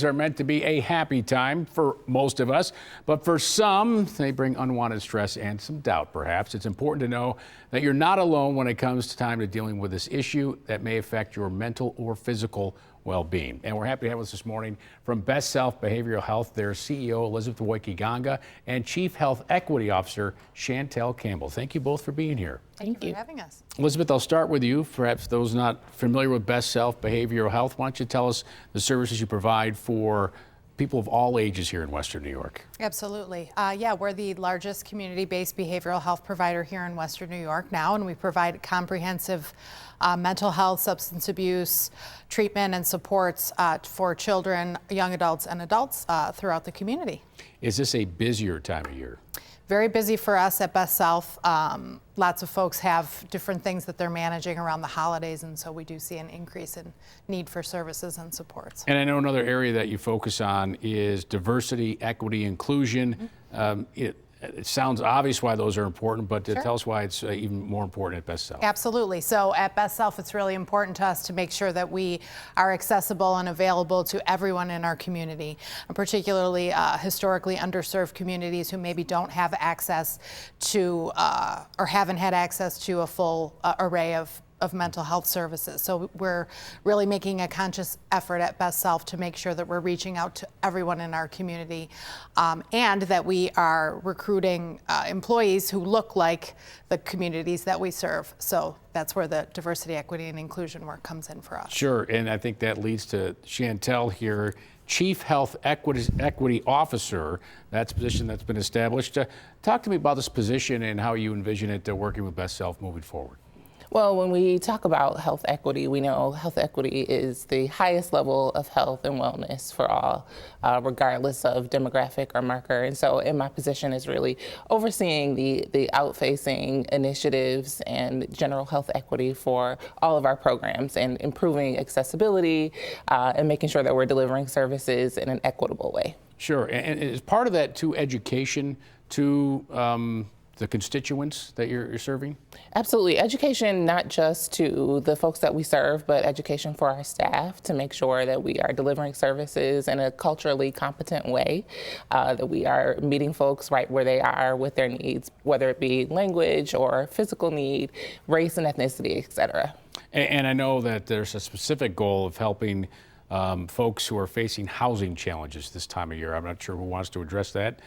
Are meant to be a happy time for most of us, but for some, they bring unwanted stress and some doubt, perhaps. It's important to know that you're not alone when it comes to time to dealing with this issue that may affect your mental or physical well-being. And we're happy to have with us this morning from Best Self Behavioral Health, their CEO, Elizabeth Woikiganga, and Chief Health Equity Officer, Chantel Campbell. Thank you both for being here. Thank you for having us. Elizabeth, I'll start with you. Perhaps those not familiar with Best Self Behavioral Health, why don't you tell us the services you provide for people of all ages here in Western New York? Absolutely. Yeah, we're the largest community-based behavioral health provider here in Western New York now, and we provide comprehensive mental health, substance abuse, treatment and supports for children, young adults, and adults throughout the community. Is this a busier time of year? Very busy for us at Best Self. Lots of folks have different things that they're managing around the holidays, and so we do see an increase in need for services and supports. And I know another area that you focus on is diversity, equity, inclusion. It sounds obvious why those are important, but Sure. tell us why it's even more important at Best Self. Absolutely. So at Best Self, it's really important to us to make sure that we are accessible and available to everyone in our community, and particularly historically underserved communities who maybe don't have access to or haven't had access to a full array of mental health services. So we're really making a conscious effort at Best Self to make sure that we're reaching out to everyone in our community and that we are recruiting employees who look like the communities that we serve. So that's where the diversity, equity, and inclusion work comes in for us. Sure, and I think that leads to Chantel here, Chief Health Equity Officer. That's a position that's been established. Talk to me about this position and how you envision it working with Best Self moving forward. Well, when we talk about health equity, we know health equity is the highest level of health and wellness for all, regardless of demographic or marker. And so in my position is really overseeing the out-facing initiatives and general health equity for all of our programs and improving accessibility and making sure that we're delivering services in an equitable way. Sure, and is part of that to education to the constituents that you're serving? Absolutely. Education, not just to the folks that we serve, but education for our staff to make sure that we are delivering services in a culturally competent way, that we are meeting folks right where they are with their needs, whether it be language or physical need, race and ethnicity, et cetera. And I know that there's a specific goal of helping folks who are facing housing challenges this time of year. I'm not sure who wants to address that.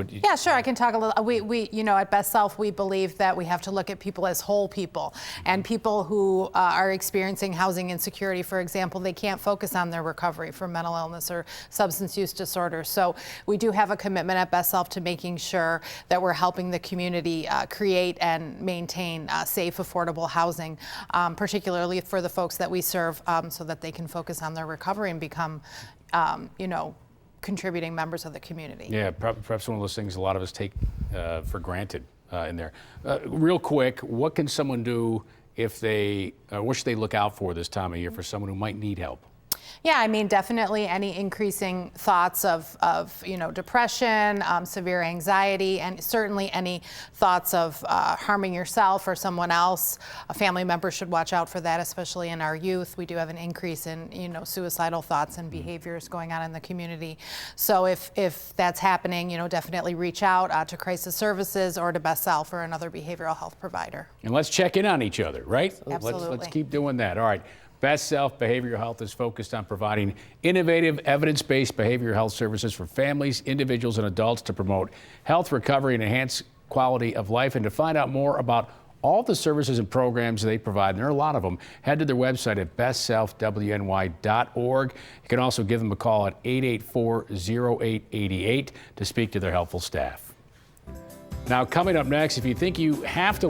Yeah, sure. I can talk a little. We, you know, at Best Self, we believe that we have to look at people as whole people, and people who are experiencing housing insecurity, for example, they can't focus on their recovery from mental illness or substance use disorder. So we do have a commitment at Best Self to making sure that we're helping the community create and maintain safe, affordable housing, particularly for the folks that we serve, so that they can focus on their recovery and become, you know, contributing members of the community. Yeah, perhaps one of those things a lot of us take for granted in there. Real quick, what can someone do if they, what should they look out for this time of year for someone who might need help? Yeah, I mean, definitely any increasing thoughts of you know, depression, severe anxiety, and certainly any thoughts of harming yourself or someone else. A family member should watch out for that, especially in our youth. We do have an increase in, you know, suicidal thoughts and behaviors going on in the community. So if that's happening, you know, definitely reach out to crisis services or to Best Self or another behavioral health provider. And let's check in on each other, right? Absolutely. Let's keep doing that. All right. Best Self Behavioral Health is focused on providing innovative, evidence-based behavioral health services for families, individuals, and adults to promote health, recovery, and enhance quality of life. And to find out more about all the services and programs they provide, and there are a lot of them, head to their website at bestselfwny.org. You can also give them a call at 884-0888 to speak to their helpful staff. Now, coming up next, if you think you have to